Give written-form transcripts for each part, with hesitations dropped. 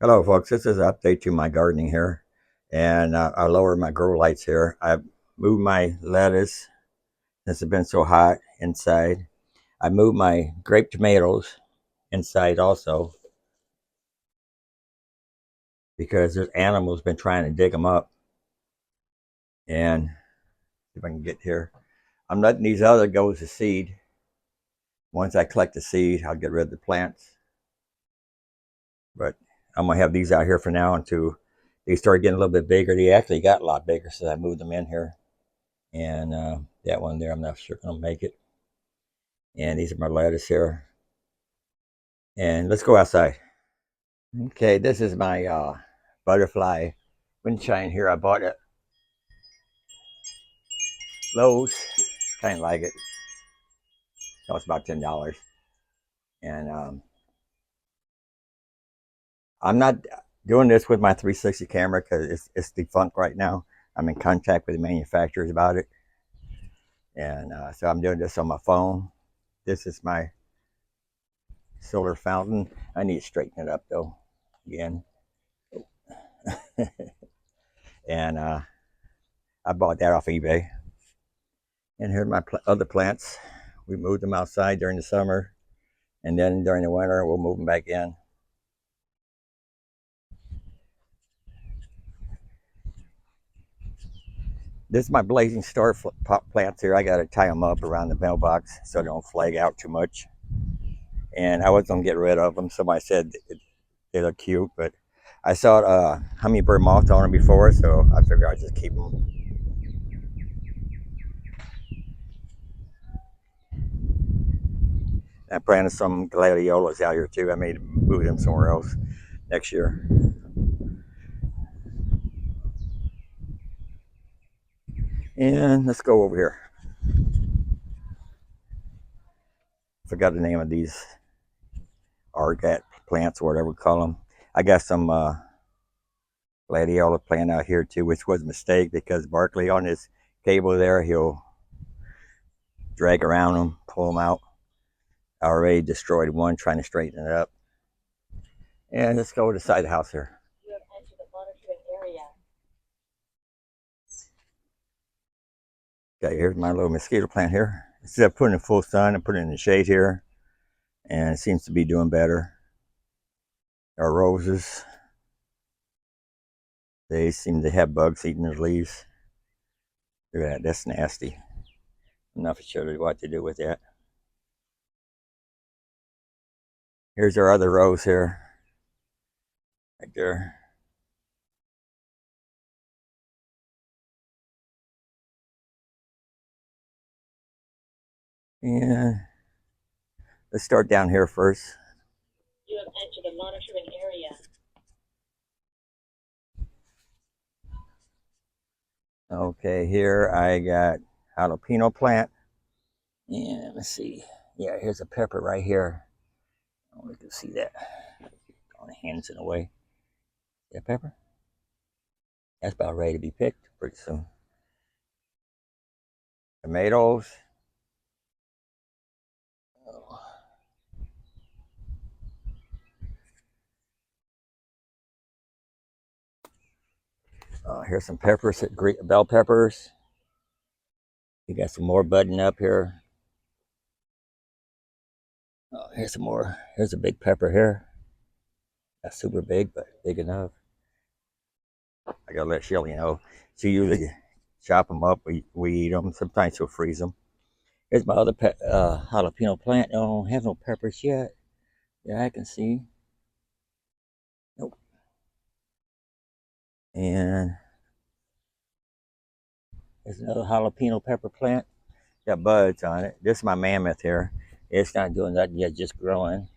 Hello folks, this is an update to my gardening here, and I lowered my grow lights here. I've moved my lettuce since it's been so hot inside. I moved my grape tomatoes inside also because there's animals been trying to dig them up. And if I can get here, I'm letting these other go to seed. Once I collect the seed, I'll get rid of the plants. But I'm gonna have these out here for now until they start getting a little bit bigger. They actually got a lot bigger since I moved them in here. And that one there, I'm not sure gonna make it. And these are my lettuce here. And let's go outside. Okay, this is my butterfly wind chime here. I bought it Lowe's. Kind of like it. So it's about $10. And I'm not doing this with my 360 camera because it's defunct right now. I'm in contact with the manufacturers about it. And so I'm doing this on my phone. This is my solar fountain. I need to straighten it up though, again. And I bought that off eBay. And here's my other plants. We moved them outside during the summer, and then during the winter, we'll move them back in. This is my blazing star plants here. I got to tie them up around the mailbox so they don't flag out too much. And I was going to get rid of them. Somebody said they look cute, but I saw a hummingbird moth on them before, so I figured I'd just keep them. I planted some gladiolas out here too. I may move them somewhere else next year. And let's go over here. Forgot the name of these argat plants or whatever we call them. I got some gladiola plant out here too, which was a mistake because Barkley on his cable there, he'll drag around them, pull them out. I already destroyed one trying to straighten it up. And let's go to the side of the house here. You have entered the monitoring area. Okay, here's my little mosquito plant here. Instead of putting it in full sun, I put it in the shade here, and it seems to be doing better. Our roses, they seem to have bugs eating their leaves. Look at that, that's nasty. I'm not sure what to do with that. Here's our other rose here, right there. And let's start down here first. You have entered the monitoring area. Okay, here I got jalapeno plant. And let's see. Yeah, here's a pepper right here. I don't know if you can see that. On the hands in the way. That pepper? That's about ready to be picked pretty soon. Tomatoes. Here's some peppers, bell peppers. You got some more budding up here. Here's some more. Here's a big pepper here. Not super big, but big enough. I gotta let Shelly know. She usually chop them up. We eat them. Sometimes we'll freeze them. Here's my other jalapeno plant. I don't have no peppers yet. Yeah, I can see. Nope. And there's another jalapeno pepper plant. Got buds on it. This is my mammoth here. It's not doing that yet, just growing.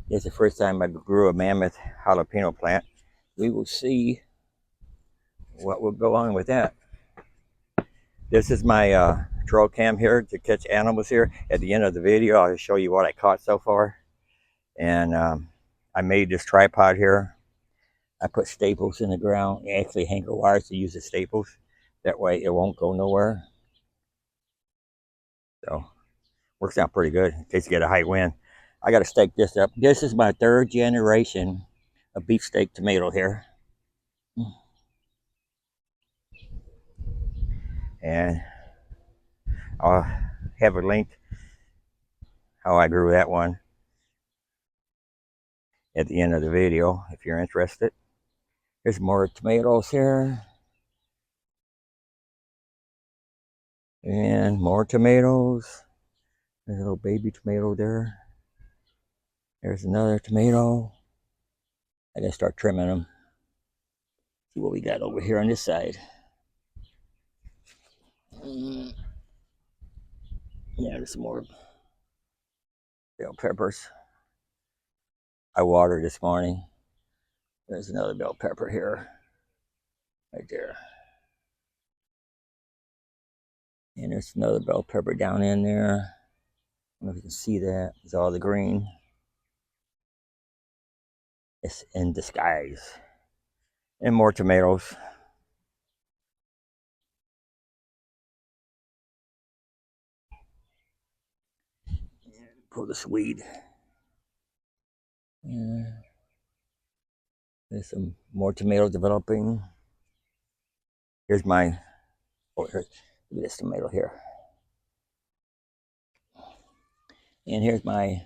This is the first time I grew a mammoth jalapeno plant. We will see what will go on with that. This is my trail cam here to catch animals here. At the end of the video, I'll show you what I caught so far. And I made this tripod here. I put staples in the ground, actually hanger wires to use the staples. That way it won't go nowhere. So, works out pretty good in case you get a high wind. I got to stake this up. This is my third generation a beefsteak tomato here. And I'll have a link how I grew that one at the end of the video if you're interested. There's more tomatoes here. And more tomatoes. There's a little baby tomato there. There's another tomato. I gotta start trimming them. See what we got over here on this side. Yeah, there's some more bell peppers. I watered this morning. There's another bell pepper here. Right there. And there's another bell pepper down in there. I don't know if you can see that. It's all the green. It's in disguise. And more tomatoes. Pull this weed. Yeah. There's some more tomatoes developing. Here's my, oh, here's this tomato here. And here's my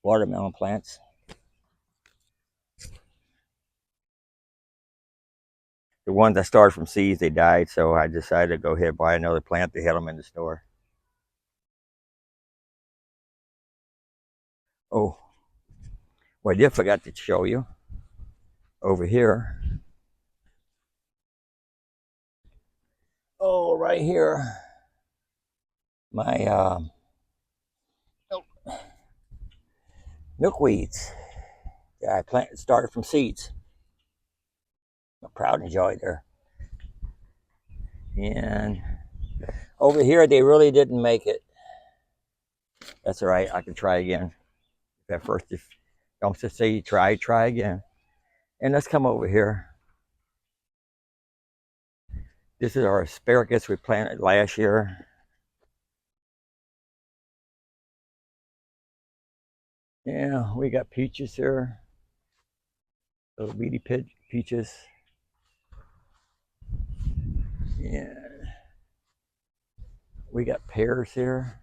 watermelon plants. The ones that started from seeds, they died, so I decided to go ahead and buy another plant. They had them in the store. Oh, well, I did forgot to show you over here. Oh, right here, my milkweeds. Yeah, I started from seeds. I'm proud and joy there. And over here, they really didn't make it. That's all right. I can try again. At first, if don't just say you try again. And let's come over here. This is our asparagus we planted last year. Yeah, we got peaches here. Little beady peaches. Yeah. We got pears here.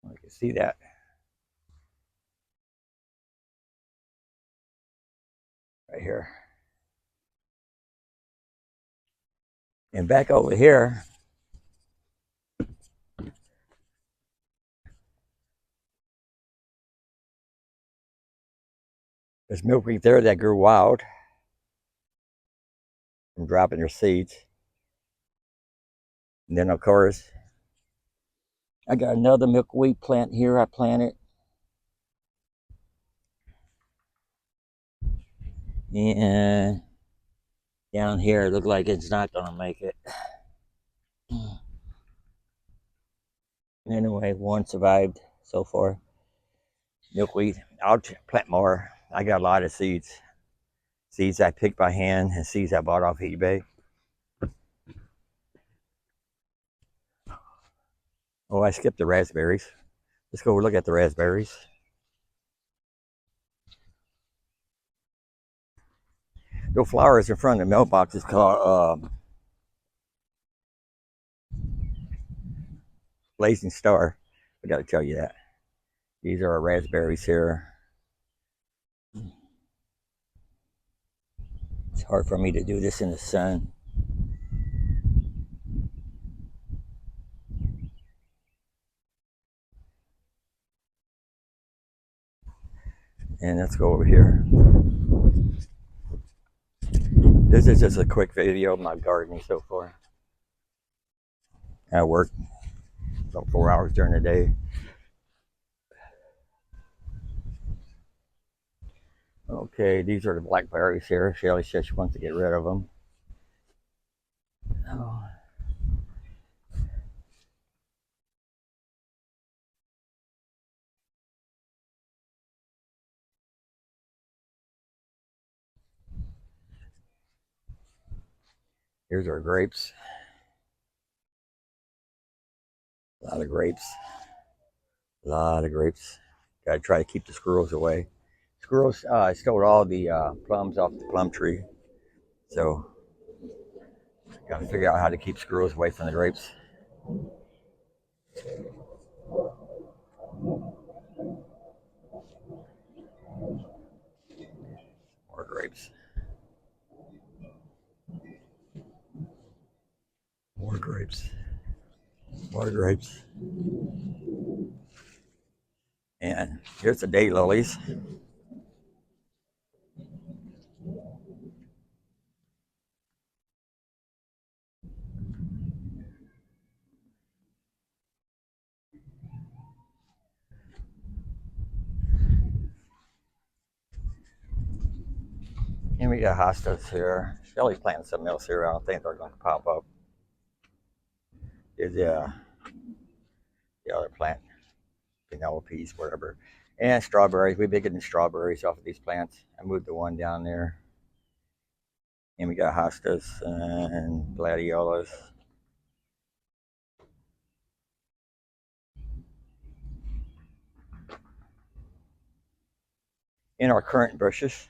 You can see that. Right here. And back over here, there's milkweed there that grew wild from dropping their seeds. And then, of course, I got another milkweed plant here I planted. And down here, it looks like it's not going to make it. Anyway, one survived so far. Milkweed. I'll plant more. I got a lot of seeds. Seeds I picked by hand and seeds I bought off eBay. Oh, I skipped the raspberries. Let's go look at the raspberries. The flowers in front of the mailbox is called Blazing Star. I got to tell you that. These are our raspberries here. It's hard for me to do this in the sun. And let's go over here. This is just a quick video of my gardening so far. I work about 4 hours during the day. Okay, these are the blackberries here. Shelly says she wants to get rid of them. Oh. Here's our grapes. A lot of grapes. A lot of grapes. Gotta try to keep the squirrels away. Squirrels stole all the plums off the plum tree. So, got to figure out how to keep squirrels away from the grapes. More grapes. More grapes. More grapes. And here's the daylilies. And we got hostas here. Shelly's planting something else here. I don't think they're going to pop up. Here's the other plant, Penelopes, whatever. And strawberries. We've been getting strawberries off of these plants. I moved the one down there. And we got hostas and gladiolas. In our currant bushes.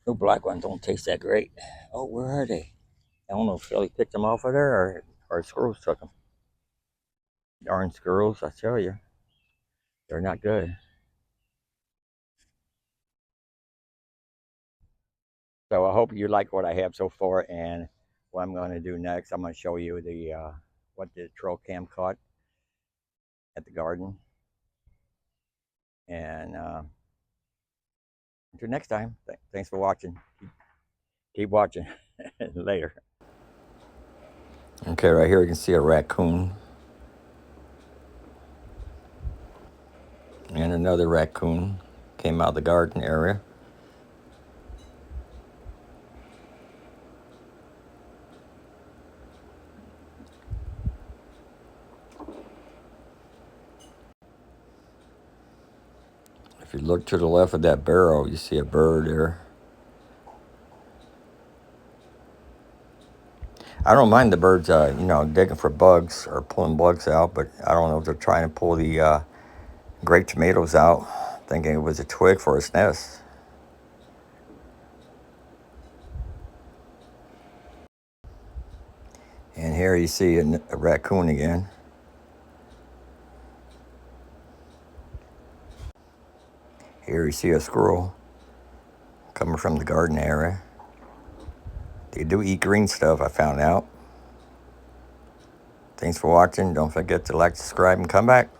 No black ones don't taste that great. Oh, where are they? I don't know if Shelly picked them off of there or squirrels took them. Darn squirrels, I tell you. They're not good. So I hope you like what I have so far, and what I'm going to do next, I'm going to show you the what the trail cam caught at the garden. And until next time, thanks for watching. Keep watching. Later. Okay, right here you can see a raccoon. And another raccoon came out of the garden area. If you look to the left of that barrel, you see a bird there. I don't mind the birds, digging for bugs or pulling bugs out, but I don't know if they're trying to pull the grape tomatoes out, thinking it was a twig for its nest. And here you see a raccoon again. Here you see a squirrel coming from the garden area. They do eat green stuff, I found out. Thanks for watching. Don't forget to like, subscribe, and come back.